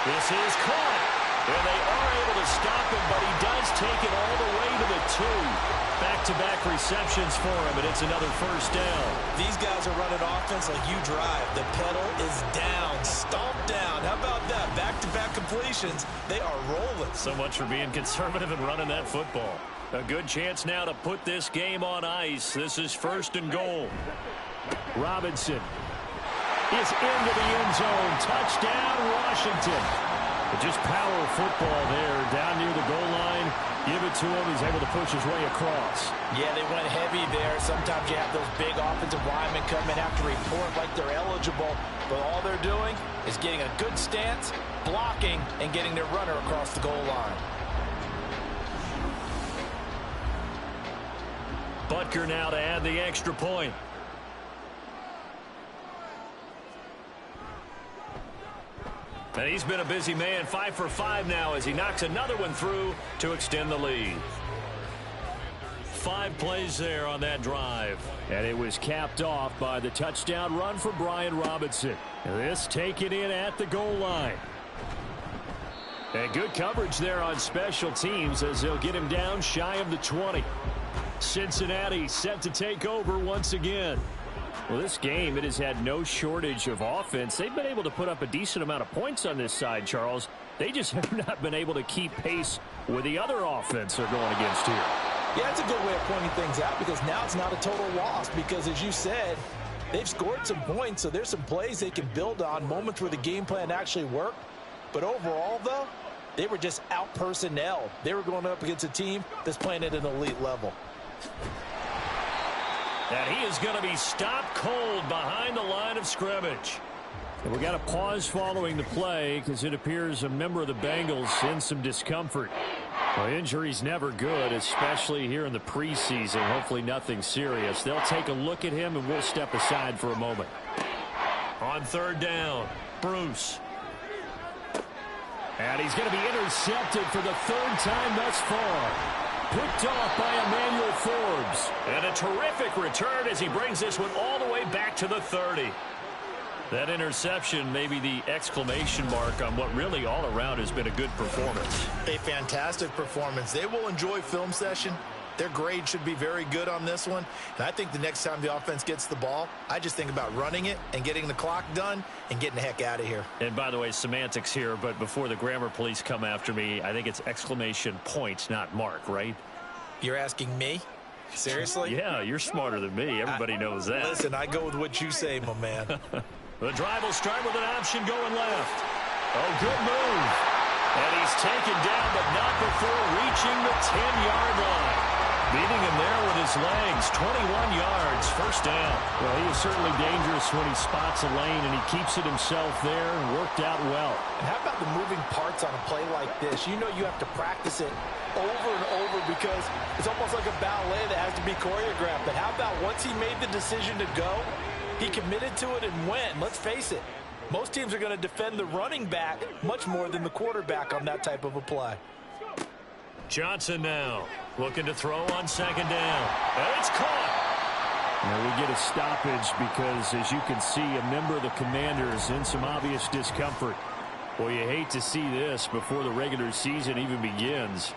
This is caught. And they are able to stop him, but he does take it all the way to the 2. Back-to-back receptions for him, and it's another first down. These guys are running offense like you drive. The pedal is down, stomped down. How about that? Back-to-back completions. They are rolling. So much for being conservative and running that football. A good chance now to put this game on ice. This is 1st and goal. Robinson is into the end zone. Touchdown, Washington. But just power football there down near the goal line. Give it to him. He's able to push his way across. Yeah, they went heavy there. Sometimes you have those big offensive linemen come in, have to report like they're eligible. But all they're doing is getting a good stance, blocking, and getting their runner across the goal line. Butker now to add the extra point. And he's been a busy man, 5 for 5 now as he knocks another one through to extend the lead. 5 plays there on that drive. And it was capped off by the touchdown run for Brian Robinson. This taken in at the goal line. And good coverage there on special teams as they'll get him down shy of the 20. Cincinnati set to take over once again. Well, this game, it has had no shortage of offense. They've been able to put up a decent amount of points on this side, Charles. They just have not been able to keep pace with the other offense they're going against here. Yeah, it's a good way of pointing things out because now it's not a total loss because, as you said, they've scored some points, so there's some plays they can build on, moments where the game plan actually worked. But overall, though, they were just out-personnel. They were going up against a team that's playing at an elite level. And he is going to be stopped cold behind the line of scrimmage. And we got a pause following the play because it appears a member of the Bengals in some discomfort. Well, injury's never good, especially here in the preseason. Hopefully nothing serious. They'll take a look at him and we'll step aside for a moment. On 3rd down, Bruce. And he's going to be intercepted for the 3rd time thus far. Picked off by Emmanuel Forbes. And a terrific return as he brings this one all the way back to the 30. That interception may be the exclamation mark on what really all around has been a good performance. A fantastic performance. They will enjoy film session. Their grade should be very good on this one. And I think the next time the offense gets the ball, I just think about running it and getting the clock done and getting the heck out of here. And by the way, semantics here, but before the grammar police come after me, I think it's exclamation point, not mark, right? You're asking me? Seriously? Yeah, you're smarter than me. Everybody knows that. Listen, I go with what you say, my man. The drive will start with an option going left. Oh, good move. And he's taken down, but not before reaching the 10-yard line. Beating him there with his legs. 21 yards, first down. Well, he is certainly dangerous when he spots a lane, and he keeps it himself there and worked out well. And how about the moving parts on a play like this? You know you have to practice it over and over because it's almost like a ballet that has to be choreographed. But how about once he made the decision to go, he committed to it and went. Let's face it, most teams are going to defend the running back much more than the quarterback on that type of a play. Johnson now looking to throw on 2nd down. And it's caught. Now we get a stoppage because, as you can see, a member of the Commanders in some obvious discomfort. Well, you hate to see this before the regular season even begins.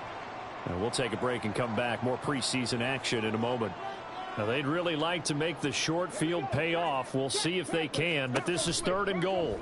We'll take a break and come back. More preseason action in a moment. Now, they'd really like to make the short field pay off. We'll see if they can, but this is 3rd and goal.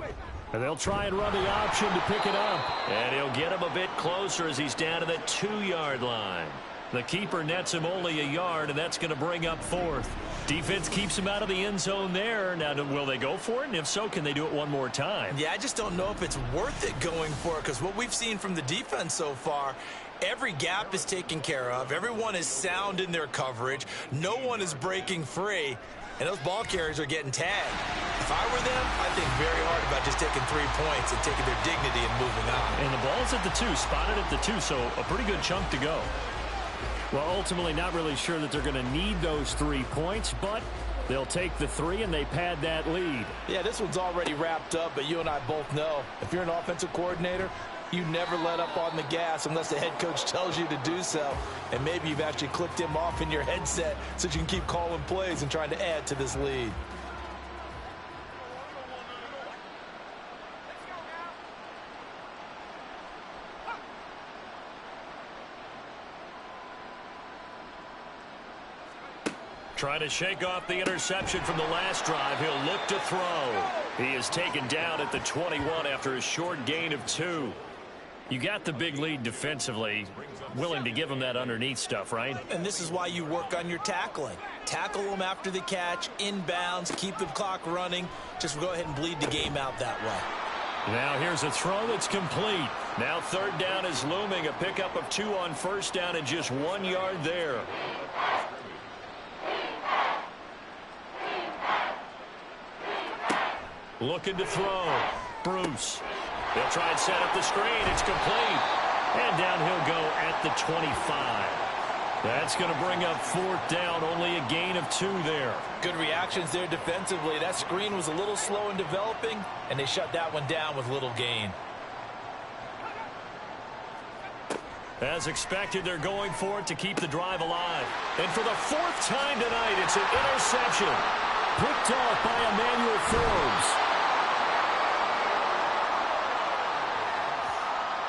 And they'll try and run the option to pick it up. And he'll get him a bit closer as he's down to the 2-yard line. The keeper nets him only a yard, and that's going to bring up 4th. Defense keeps him out of the end zone there. Now, will they go for it? And if so, can they do it one more time? Yeah, I just don't know if it's worth it going for it, because what we've seen from the defense so far, every gap is taken care of. Everyone is sound in their coverage. No one is breaking free, and those ball carriers are getting tagged. If I were them, I'd think very hard about just taking 3 points and taking their dignity and moving on. And the ball's at the 2, spotted at the 2, so a pretty good chunk to go. Well, ultimately, not really sure that they're going to need those 3 points, but they'll take the 3, and they pad that lead. Yeah, this one's already wrapped up, but you and I both know, if you're an offensive coordinator, you never let up on the gas unless the head coach tells you to do so. And maybe you've actually clicked him off in your headset so you can keep calling plays and trying to add to this lead. Trying to shake off the interception from the last drive. He'll look to throw. He is taken down at the 21 after a short gain of 2. You got the big lead defensively. Willing to give him that underneath stuff, right? And this is why you work on your tackling. Tackle them after the catch, inbounds, keep the clock running. Just go ahead and bleed the game out that way. Now here's a throw that's complete. Now 3rd down is looming. A pickup of 2 on 1st down and just 1 yard there. Looking to throw. Bruce. They'll try and set up the screen. It's complete. And down he'll go at the 25. That's going to bring up 4th down. Only a gain of 2 there. Good reactions there defensively. That screen was a little slow in developing, and they shut that one down with little gain. As expected, they're going for it to keep the drive alive. And for the 4th time tonight, it's an interception. Picked off by Emmanuel Forbes.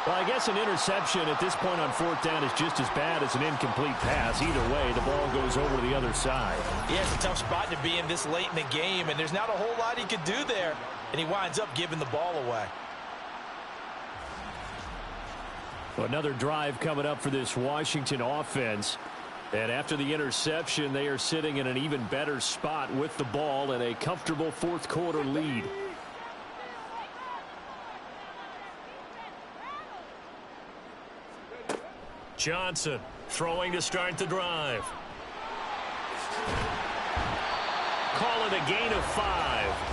Well, I guess an interception at this point on 4th down is just as bad as an incomplete pass. Either way, the ball goes over to the other side. Yeah, it's a tough spot to be in this late in the game, and there's not a whole lot he could do there, and he winds up giving the ball away. Well, another drive coming up for this Washington offense. And after the interception, they are sitting in an even better spot with the ball and a comfortable 4th quarter lead. Johnson throwing to start the drive. Call it a gain of 5,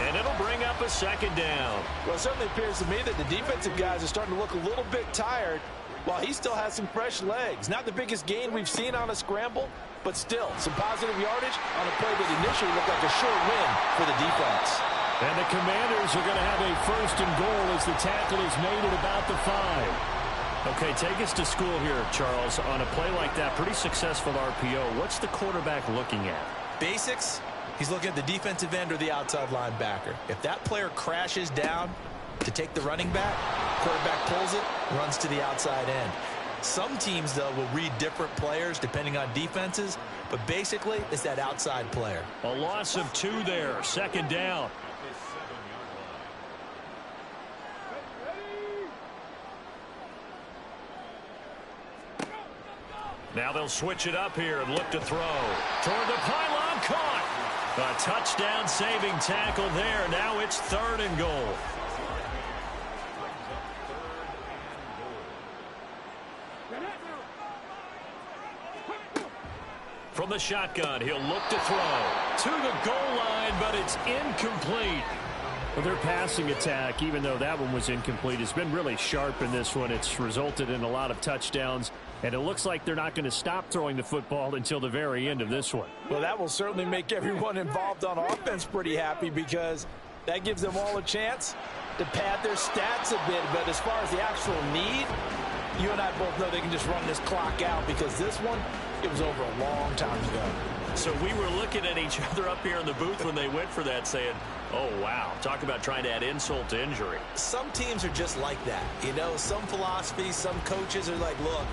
and it'll bring up a 2nd down. Well, it certainly appears to me that the defensive guys are starting to look a little bit tired, while he still has some fresh legs. Not the biggest gain we've seen on a scramble, but still some positive yardage on a play that initially looked like a sure win for the defense. And the Commanders are going to have a 1st and goal as the tackle is made at about the 5. Okay, take us to school here, Charles. On a play like that, pretty successful RPO. What's the quarterback looking at? Basics. He's looking at the defensive end or the outside linebacker. If that player crashes down to take the running back, quarterback pulls it, runs to the outside end. Some teams, though, will read different players depending on defenses, but basically it's that outside player. A loss of 2 there, 2nd down. Now they'll switch it up here and look to throw. Toward the pylon, caught. A touchdown saving tackle there. Now it's 3rd and goal. From the shotgun, he'll look to throw. To the goal line, but it's incomplete. Well, their passing attack, even though that one was incomplete, has been really sharp in this one. It's resulted in a lot of touchdowns, and it looks like they're not going to stop throwing the football until the very end of this one. Well, that will certainly make everyone involved on offense pretty happy, because that gives them all a chance to pad their stats a bit. But as far as the actual need, you and I both know they can just run this clock out, because this one, it was over a long time ago. So we were looking at each other up here in the booth when they went for that, saying, oh, wow, talk about trying to add insult to injury. Some teams are just like that. You know, some philosophies, some coaches are like, look,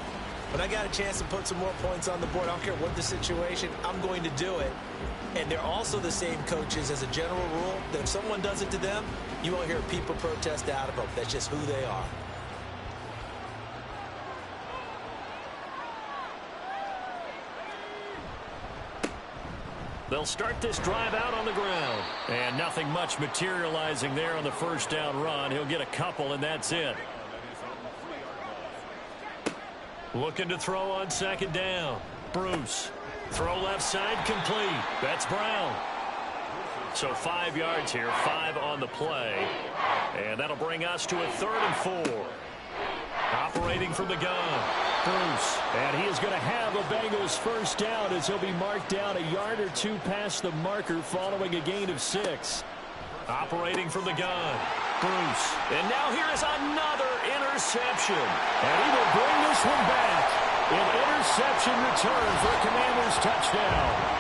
when I got a chance to put some more points on the board, I don't care what the situation, I'm going to do it. And they're also the same coaches as a general rule that if someone does it to them, you won't hear people protest out of them. That's just who they are. They'll start this drive out on the ground. And nothing much materializing there on the first down run. He'll get a couple, and that's it. Looking to throw on second down. Bruce. Throw left side complete. That's Brown. So 5 yards here, 5 on the play. And that'll bring us to a 3rd and 4. Operating from the gun. Bruce. And he is going to have a Bengals first down as he'll be marked down a yard or two past the marker following a gain of 6. Operating from the gun. Bruce. And now here is another interception. And he will bring this one back. An interception return for a Commanders touchdown.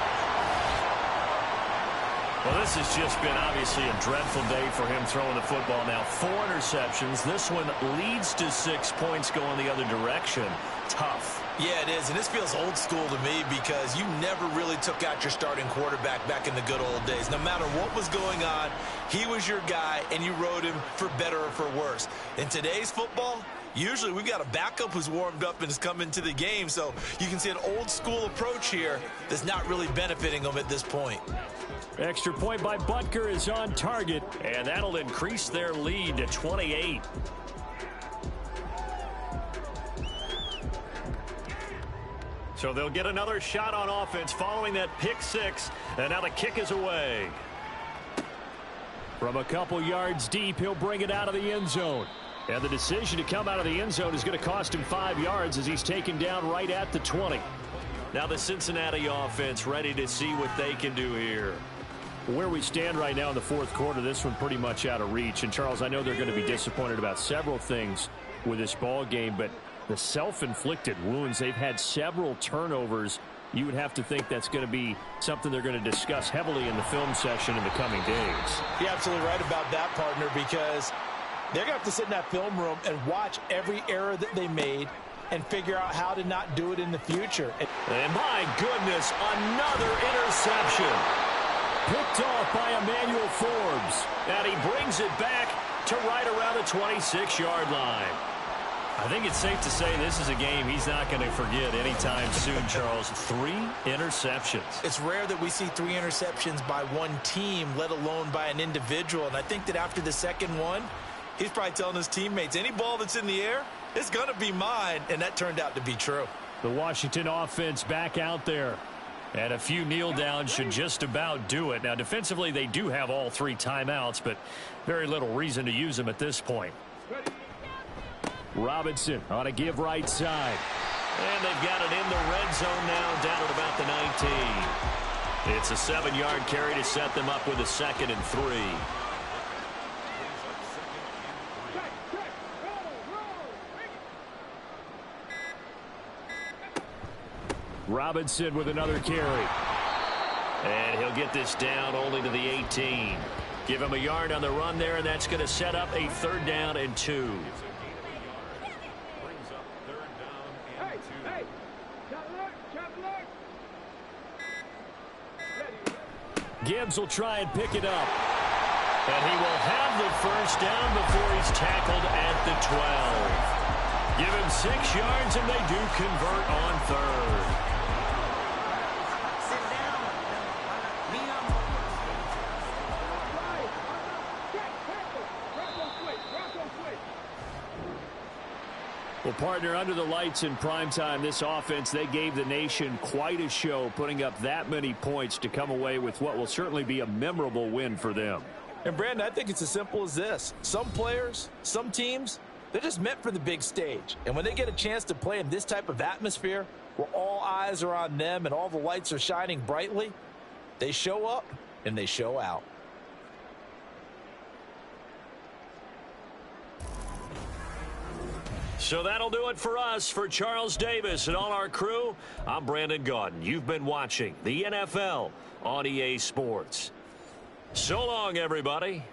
Well, this has just been obviously a dreadful day for him throwing the football. Now 4 interceptions. This one leads to 6 points going the other direction. Tough. Yeah, it is, and this feels old school to me because you never really took out your starting quarterback back in the good old days. No matter what was going on, he was your guy, and you rode him for better or for worse. In today's football, usually we've got a backup who's warmed up and has come into the game, so you can see an old school approach here that's not really benefiting them at this point. Extra point by Butker is on target, and that'll increase their lead to 28. So they'll get another shot on offense following that pick 6, and now the kick is away. From a couple yards deep, he'll bring it out of the end zone. And the decision to come out of the end zone is going to cost him 5 yards as he's taken down right at the 20. Now the Cincinnati offense ready to see what they can do here. Where we stand right now in the fourth quarter, this one pretty much out of reach. And, Charles, I know they're going to be disappointed about several things with this ball game, but the self-inflicted wounds, they've had several turnovers. You would have to think that's going to be something they're going to discuss heavily in the film session in the coming days. You're absolutely right about that, partner, because they're going to have to sit in that film room and watch every error that they made and figure out how to not do it in the future. And my goodness, another interception. Picked off by Emmanuel Forbes. And he brings it back to right around the 26-yard line. I think it's safe to say this is a game he's not going to forget anytime soon, Charles. 3 interceptions. It's rare that we see 3 interceptions by one team, let alone by an individual. And I think that after the second one, he's probably telling his teammates, any ball that's in the air, it's going to be mine. And that turned out to be true. The Washington offense back out there. And a few kneel downs should just about do it. Now, defensively, they do have all 3 timeouts, but very little reason to use them at this point. Robinson on a give right side. And they've got it in the red zone now, down at about the 19. It's a 7-yard carry to set them up with a 2nd and 3. Robinson with another carry. And he'll get this down only to the 18. Give him a yard on the run there, and that's going to set up a 3rd down and 2. Gibbs will try and pick it up. And he will have the first down before he's tackled at the 12. Give him 6 yards, and they do convert on 3rd. Well, partner, under the lights in primetime, this offense, they gave the nation quite a show, putting up that many points to come away with what will certainly be a memorable win for them. And, Brandon, I think it's as simple as this. Some players, some teams, they're just meant for the big stage. And when they get a chance to play in this type of atmosphere where all eyes are on them and all the lights are shining brightly, they show up and they show out. So that'll do it for us. For Charles Davis and all our crew, I'm Brandon Gaudin. You've been watching the NFL on EA Sports. So long, everybody.